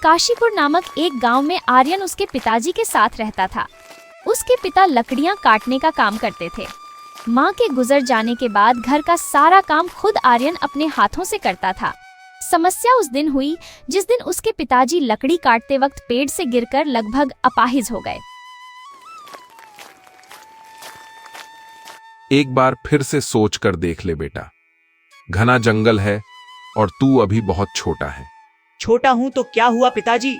काशीपुर नामक एक गांव में आर्यन उसके पिताजी के साथ रहता था। उसके पिता लकड़ियां काटने का काम करते थे। मां के गुजर जाने के बाद घर का सारा काम खुद आर्यन अपने हाथों से करता था। समस्या उस दिन हुई जिस दिन उसके पिताजी लकड़ी काटते वक्त पेड़ से गिरकर लगभग अपाहिज हो गए। एक बार फिर से सोच कर देख ले बेटा, घना जंगल है और तू अभी बहुत छोटा है। छोटा हूँ तो क्या हुआ पिताजी?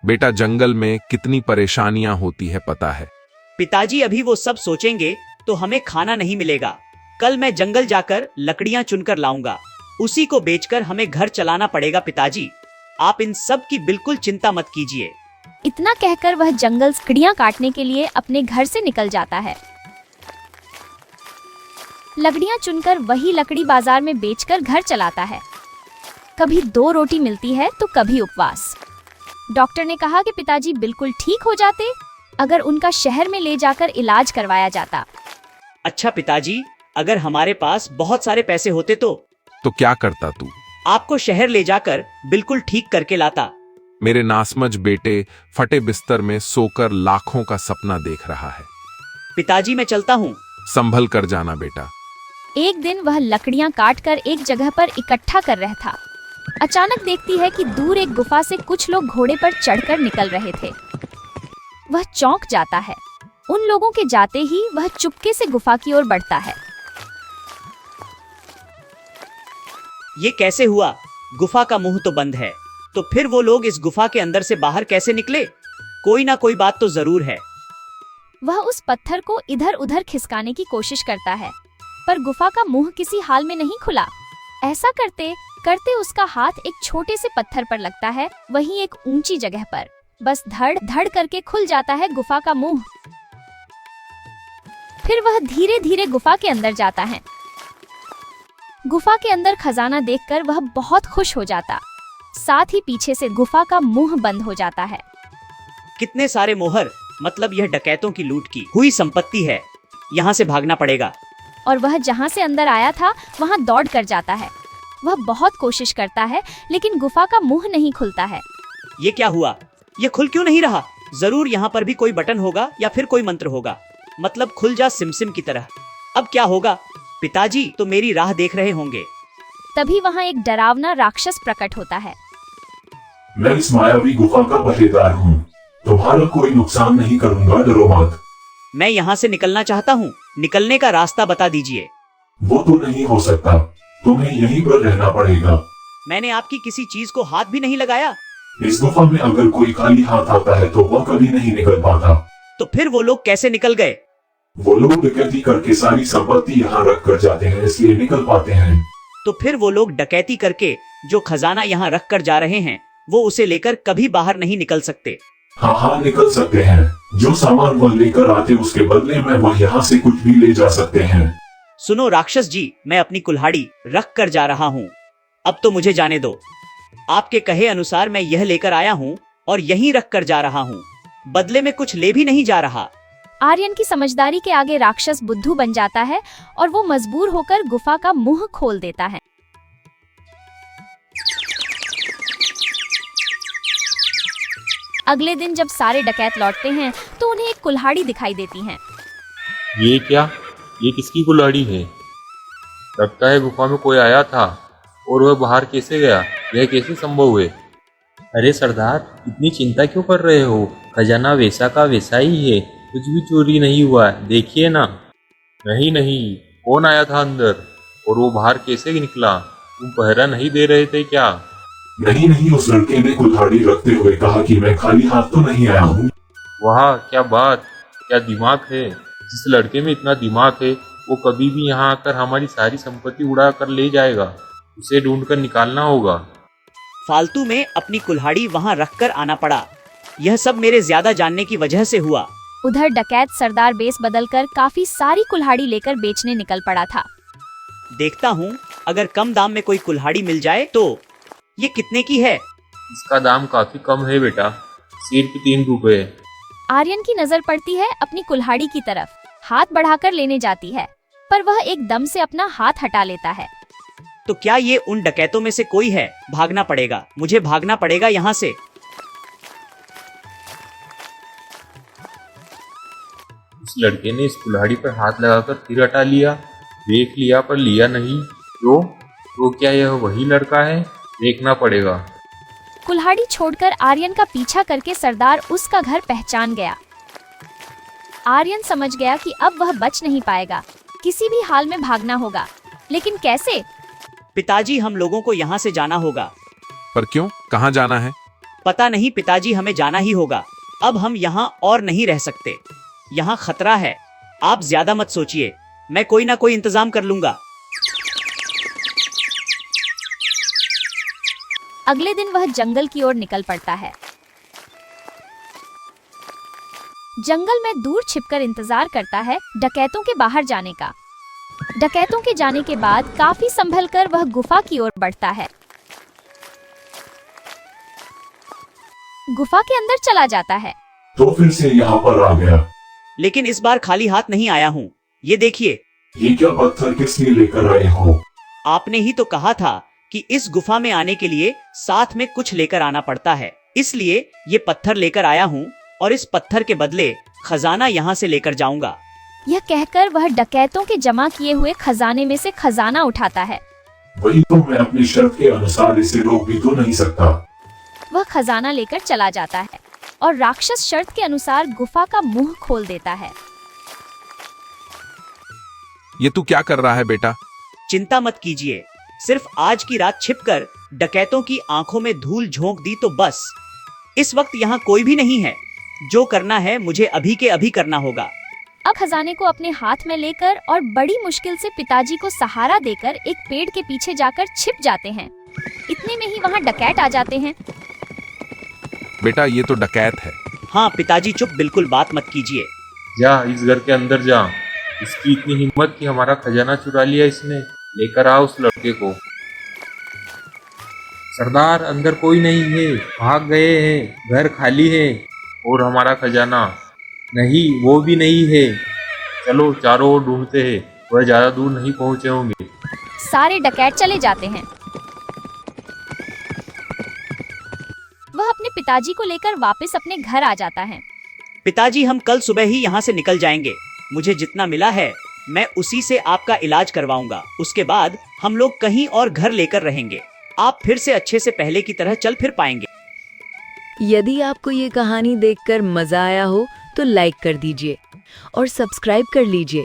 बेटा, जंगल में कितनी परेशानियां होती है पता है। पिताजी अभी वो सब सोचेंगे तो हमें खाना नहीं मिलेगा। कल मैं जंगल जाकर लकड़ियाँ चुनकर लाऊंगा, उसी को बेचकर हमें घर चलाना पड़ेगा। पिताजी, आप इन सब की बिल्कुल चिंता मत कीजिए। इतना कहकर वह जंगल लकड़ियां काटने के लिए अपने घर से निकल जाता है। लकड़ियां चुनकर वही लकड़ी बाजार में बेचकर घर चलाता है। कभी 2 रोटी मिलती है तो कभी उपवास। डॉक्टर ने कहा कि पिताजी बिल्कुल ठीक हो जाते अगर उनका शहर में ले जाकर इलाज करवाया जाता। अच्छा पिताजी, अगर हमारे पास बहुत सारे पैसे होते तो क्या करता तू? आपको शहर ले जाकर बिल्कुल ठीक करके लाता। मेरे नासमझ बेटे फटे बिस्तर में सोकर लाखों का सपना देख रहा है। पिताजी मैं चलता हूँ। संभल कर जाना बेटा। एक दिन वह लकड़ियां काटकर एक जगह पर इकट्ठा कर रहा था। अचानक देखती है कि दूर एक गुफा से कुछ लोग घोड़े पर चढ़कर निकल रहे थे। वह चौंक जाता है। उन लोगों के जाते ही वह चुपके से गुफा की ओर बढ़ता है। ये कैसे हुआ? गुफा का मुंह तो बंद है, तो फिर वो लोग इस गुफा के अंदर से बाहर कैसे निकले? कोई ना कोई बात तो जरूर है। वह उस पत्थर को इधर उधर खिसकाने की कोशिश करता है, पर गुफा का मुंह किसी हाल में नहीं खुला। ऐसा करते करते उसका हाथ एक छोटे से पत्थर पर लगता है, वहीं एक ऊंची जगह पर। बस धड़ धड़ करके खुल जाता है गुफा का मुंह। फिर वह धीरे धीरे गुफा के अंदर जाता है। गुफा के अंदर खजाना देखकर वह बहुत खुश हो जाता। साथ ही पीछे से गुफा का मुंह बंद हो जाता है। कितने सारे मोहर, मतलब यह डकैतों की लूट की हुई संपत्ति है। यहाँ से भागना पड़ेगा। और वह जहाँ से अंदर आया था वहाँ दौड़ कर जाता है। वह बहुत कोशिश करता है लेकिन गुफा का मुंह नहीं खुलता है। ये क्या हुआ? ये खुल क्यों नहीं रहा? जरूर यहाँ पर भी कोई बटन होगा या फिर कोई मंत्र होगा। मतलब खुल जा सिमसिम की तरह। अब क्या होगा? पिताजी तो मेरी राह देख रहे होंगे। तभी वहाँ एक डरावना राक्षस प्रकट होता है। मैं इस मायावी गुफा का पहरेदार हूँ, तुम्हारा कोई नुकसान नहीं करूँगा, डरो मत। मैं यहाँ से निकलना चाहता हूँ, निकलने का रास्ता बता दीजिए। वो तो नहीं हो सकता, तुम्हें यहीं पर रहना पड़ेगा। मैंने आपकी किसी चीज को हाथ भी नहीं लगाया। इस गुफा में अगर कोई खाली हाथ आता है तो वह कभी नहीं निकल पाता। तो फिर वो लोग कैसे निकल गए? वो लोग डकैती करके सारी संपत्ति यहाँ रख कर जाते हैं, इसलिए निकल पाते हैं। तो फिर वो लोग डकैती करके जो खजाना यहाँ रख कर जा रहे हैं वो उसे लेकर कभी बाहर नहीं निकल सकते। हाँ हाँ, निकल सकते हैं। जो सामान वो लेकर आते उसके बदले में वो यहाँ से कुछ भी ले जा सकते हैं। सुनो राक्षस जी, मैं अपनी कुल्हाड़ी रख कर जा रहा हूँ। अब तो मुझे जाने दो। आपके कहे अनुसार मैं यह लेकर आया हूँ और यहीं रख कर जा रहा हूँ। बदले में कुछ ले भी नहीं जा रहा। आर्यन की समझदारी के आगे राक्षस बुद्धू बन जाता है और वो मजबूर होकर गुफा का मुंह खोल देता है। अगले दिन जब सारे डकैत लौटते हैं तो उन्हें एक कुल्हाड़ी दिखाई देती है। ये क्या? ये किसकी कुल्हाड़ी है? लगता है गुफा में कोई आया था और वह बाहर कैसे गया? यह कैसे संभव है? अरे सरदार, इतनी चिंता क्यों कर रहे हो? खजाना वैसा का वैसा ही है, कुछ भी चोरी नहीं हुआ, देखिए ना। नहीं नहीं, कौन आया था अंदर और वो बाहर कैसे निकला? तुम पहरा नहीं दे रहे थे क्या? नहीं नहीं, उस लड़के ने कुल्हाड़ी रखते हुए कहा कि मैं खाली हाथ तो नहीं आया हूँ। वाह, क्या बात, क्या दिमाग है। जिस लड़के में इतना दिमाग है वो कभी भी यहाँ आकर हमारी सारी संपत्ति उड़ा कर ले जाएगा। उसे ढूंढकर निकालना होगा। फालतू में अपनी कुल्हाड़ी वहाँ रख कर आना पड़ा। यह सब मेरे ज्यादा जानने की वजह से हुआ। उधर डकैत सरदार बेस बदलकर काफी सारी कुल्हाड़ी लेकर बेचने निकल पड़ा था। देखता हूँ अगर कम दाम में कोई कुल्हाड़ी मिल जाए तो। ये कितने की है? इसका दाम काफी कम है बेटा, सिर्फ 3 रुपए। आर्यन की नजर पड़ती है अपनी कुल्हाड़ी की तरफ। हाथ बढ़ाकर लेने जाती है पर वह एकदम से अपना हाथ हटा लेता है। तो क्या ये उन डकैतों में से कोई है? भागना पड़ेगा, मुझे भागना पड़ेगा यहाँ से। उस लड़के ने इस कुल्हाड़ी पर हाथ लगाकर फिर हटा लिया। देख लिया पर लिया नहीं। तो क्या यह वही लड़का है? देखना पड़ेगा। कुल्हाड़ी छोड़कर आर्यन का पीछा करके सरदार उसका घर पहचान गया। आर्यन समझ गया कि अब वह बच नहीं पाएगा, किसी भी हाल में भागना होगा। लेकिन कैसे? पिताजी, हम लोगों को यहाँ से जाना होगा। पर क्यों? कहाँ जाना है? पता नहीं पिताजी, हमें जाना ही होगा। अब हम यहाँ और नहीं रह सकते। यहाँ खतरा है। आप ज्यादा मत सोचिए, मैं कोई ना कोई इंतजाम कर लूंगा। अगले दिन वह जंगल की ओर निकल पड़ता है। जंगल में दूर छिपकर इंतजार करता है डकैतों के बाहर जाने का। डकैतों के जाने के बाद काफी संभलकर वह गुफा की ओर बढ़ता है। गुफा के अंदर चला जाता है। तो फिर से यहाँ पर आ गया। लेकिन इस बार खाली हाथ नहीं आया हूँ। ये देखिए। ये क्या पत्थर किस लिए लेकर आए हो? आपने ही तो कहा था कि इस गुफा में आने के लिए साथ में कुछ लेकर आना पड़ता है, इसलिए ये पत्थर लेकर आया हूँ और इस पत्थर के बदले खजाना यहाँ से लेकर जाऊंगा। यह कहकर वह डकैतों के जमा किए हुए खजाने में से खजाना उठाता है। वही तो, मैं अपनी शर्त के अनुसार इसे रोक भी तो नहीं सकता। वह खजाना लेकर चला जाता है और राक्षस शर्त के अनुसार गुफा का मुंह खोल देता है। ये तू क्या कर रहा है बेटा? चिंता मत कीजिए, सिर्फ आज की रात छिपकर डकैतों की आंखों में धूल झोंक दी तो बस। इस वक्त यहाँ कोई भी नहीं है। जो करना है मुझे अभी के अभी करना होगा। अब खजाने को अपने हाथ में लेकर और बड़ी मुश्किल से पिताजी को सहारा देकर एक पेड़ के पीछे जाकर छिप जाते हैं। इतने में ही वहाँ डकैत आ जाते हैं। बेटा, ये तो डकैत है। हाँ पिताजी, चुप, बिल्कुल बात मत कीजिए। जा, इस घर के अंदर जा। इसकी इतनी हिम्मत कि हमारा खजाना चुरा लिया इसने। लेकर आ उस लड़के को। सरदार, अंदर कोई नहीं है, भाग गए हैं, घर खाली है। और हमारा खजाना? नहीं, वो भी नहीं है। चलो चारों ओर ढूंढते हैं, वह ज्यादा दूर नहीं पहुंचे होंगे। सारे डकैत चले जाते हैं। वह अपने पिताजी को लेकर वापस अपने घर आ जाता है। पिताजी, हम कल सुबह ही यहाँ से निकल जाएंगे। मुझे जितना मिला है मैं उसी से आपका इलाज करवाऊंगा। उसके बाद हम लोग कहीं और घर लेकर रहेंगे। आप फिर से अच्छे से पहले की तरह चल फिर पाएंगे। यदि आपको ये कहानी देखकर मजा आया हो तो लाइक कर दीजिए और सब्सक्राइब कर लीजिए